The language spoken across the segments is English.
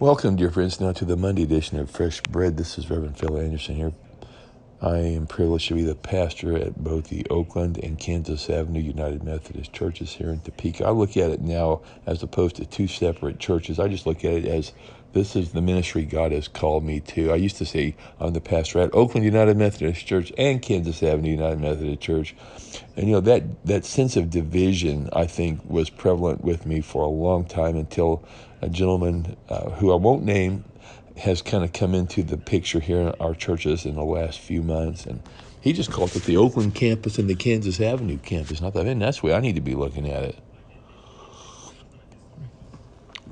Welcome, dear friends, now to the Monday edition of Fresh Bread. This is Reverend Phil Anderson here. I am privileged to be the pastor at both the Oakland and Kansas Avenue United Methodist churches here in Topeka. I look at it now as opposed to two separate churches. I just look at it as this is the ministry God has called me to. I used to say I'm the pastor at Oakland United Methodist Church and Kansas Avenue United Methodist Church. And that sense of division, I think, was prevalent with me for a long time until a gentleman who I won't name has kind of come into the picture here in our churches in the last few months. And he just called it the Oakland campus and the Kansas Avenue campus. And I thought, man, that's the way I need to be looking at it.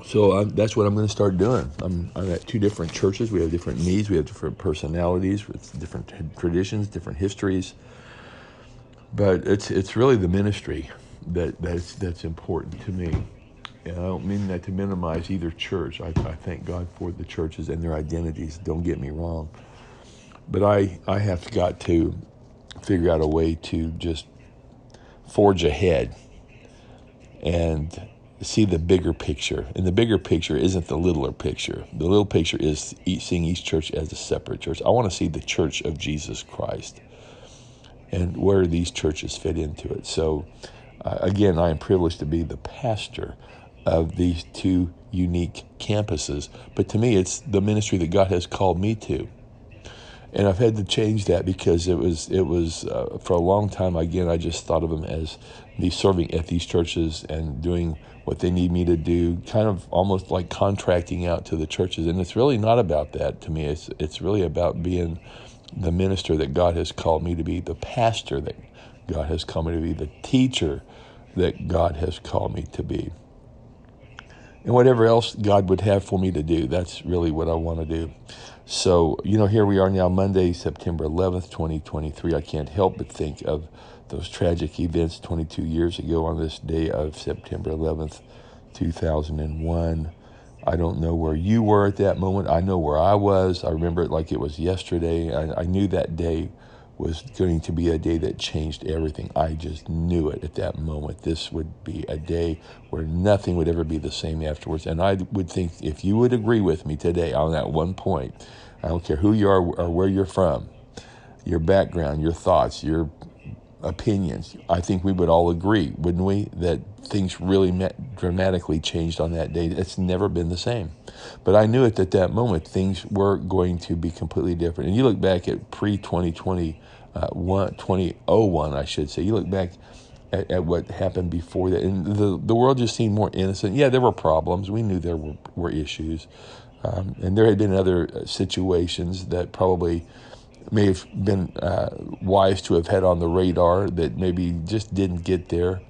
So that's what I'm going to start doing. I'm at two different churches. We have different needs. We have different personalities, with different traditions, different histories. But it's really the ministry that's important to me. And I don't mean that to minimize either church. I thank God for the churches and their identities. Don't get me wrong. But I have got to figure out a way to just forge ahead and see the bigger picture. And the bigger picture isn't the littler picture. The little picture is seeing each church as a separate church. I want to see the church of Jesus Christ and where these churches fit into it. So, again, I am privileged to be the pastor of these two unique campuses. But to me, it's the ministry that God has called me to. And I've had to change that because it was for a long time, again, I just thought of them as me serving at these churches and doing what they need me to do, kind of almost like contracting out to the churches. And it's really not about that to me. It's really about being the minister that God has called me to be, the pastor that God has called me to be, the teacher that God has called me to be. And whatever else God would have for me to do, that's really what I want to do. So, here we are now, Monday, September 11th, 2023. I can't help but think of those tragic events 22 years ago on this day of September 11th, 2001. I don't know where you were at that moment. I know where I was. I remember it like it was yesterday. I knew that day was going to be a day that changed everything. I just knew it at that moment. This would be a day where nothing would ever be the same afterwards. And I would think if you would agree with me today on that one point, I don't care who you are or where you're from, your background, your thoughts, your opinions, I think we would all agree, wouldn't we, that things really dramatically changed on that day. It's never been the same. But I knew it at that moment. Things were going to be completely different. And you look back at pre-2020, 2001, I should say. You look back at what happened before that, and the world just seemed more innocent. Yeah, there were problems. We knew there were issues. And there had been other situations that probably may have been wise to have had on the radar that maybe just didn't get there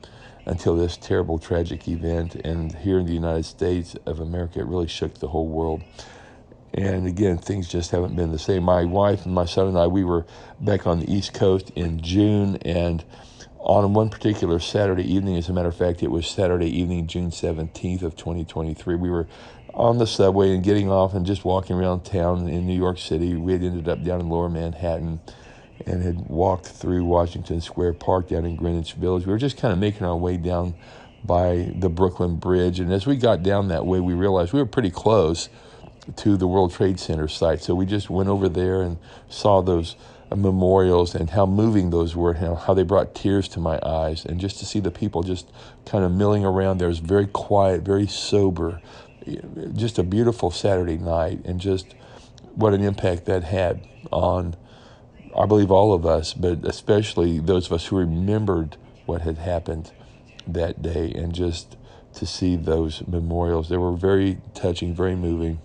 until this terrible, tragic event. And here in the United States of America, it really shook the whole world. And again, things just haven't been the same. My wife and my son and I, we were back on the East Coast in June, and on one particular Saturday evening, as a matter of fact, it was Saturday evening, June 17th of 2023, we were on the subway and getting off and just walking around town in New York City. We had ended up down in Lower Manhattan and had walked through Washington Square Park down in Greenwich Village. We were just kind of making our way down by the Brooklyn Bridge. And as we got down that way, we realized we were pretty close to the World Trade Center site. So we just went over there and saw those memorials and how moving those were, how they brought tears to my eyes. And just to see the people just kind of milling around there, it was very quiet, very sober, just a beautiful Saturday night, and just what an impact that had on, I believe, all of us, but especially those of us who remembered what had happened that day. And just to see those memorials, they were very touching, very moving.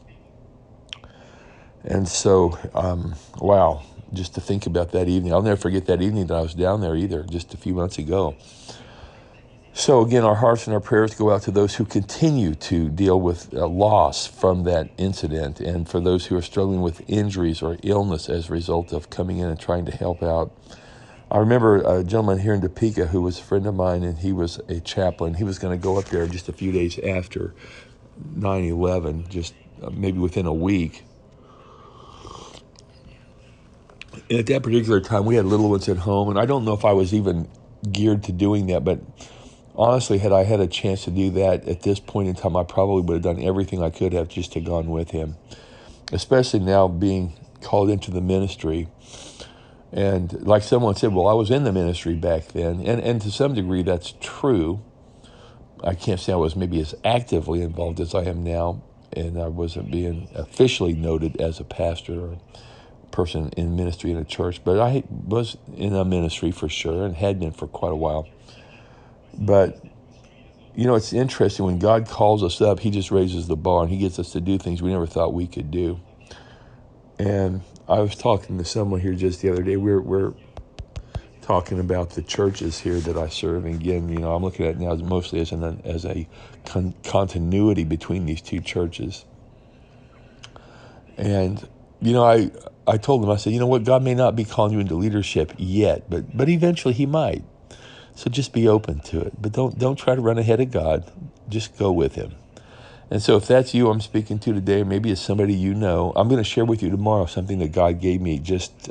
And so, wow, just to think about that evening. I'll never forget that evening that I was down there either, just a few months ago. So again, our hearts and our prayers go out to those who continue to deal with loss from that incident, and for those who are struggling with injuries or illness as a result of coming in and trying to help out. I remember a gentleman here in Topeka who was a friend of mine, and he was a chaplain. He was going to go up there just a few days after 9/11, just maybe within a week. And at that particular time, we had little ones at home, and I don't know if I was even geared to doing that, but honestly, had I had a chance to do that at this point in time, I probably would have done everything I could have just to gone with him, especially now being called into the ministry. And like someone said, well, I was in the ministry back then. And to some degree, that's true. I can't say I was maybe as actively involved as I am now. And I wasn't being officially noted as a pastor or person in ministry in a church. But I was in a ministry for sure and had been for quite a while. But, it's interesting. When God calls us up, he just raises the bar and he gets us to do things we never thought we could do. And I was talking to someone here just the other day. We're talking about the churches here that I serve. And again, I'm looking at it now mostly as a continuity between these two churches. And, I told them, I said, what, God may not be calling you into leadership yet, but eventually he might. So just be open to it. But don't try to run ahead of God. Just go with him. And so if that's you I'm speaking to today, maybe it's somebody you know, I'm going to share with you tomorrow something that God gave me just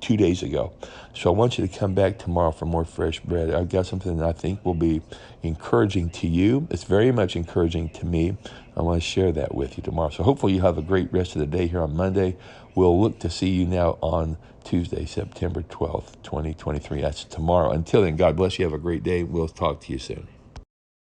2 days ago. So I want you to come back tomorrow for more fresh bread. I've got something that I think will be encouraging to you. It's very much encouraging to me. I want to share that with you tomorrow. So hopefully you have a great rest of the day here on Monday. We'll look to see you now on Tuesday, September 12th, 2023. That's tomorrow. Until then, God bless you. Have a great day. We'll talk to you soon.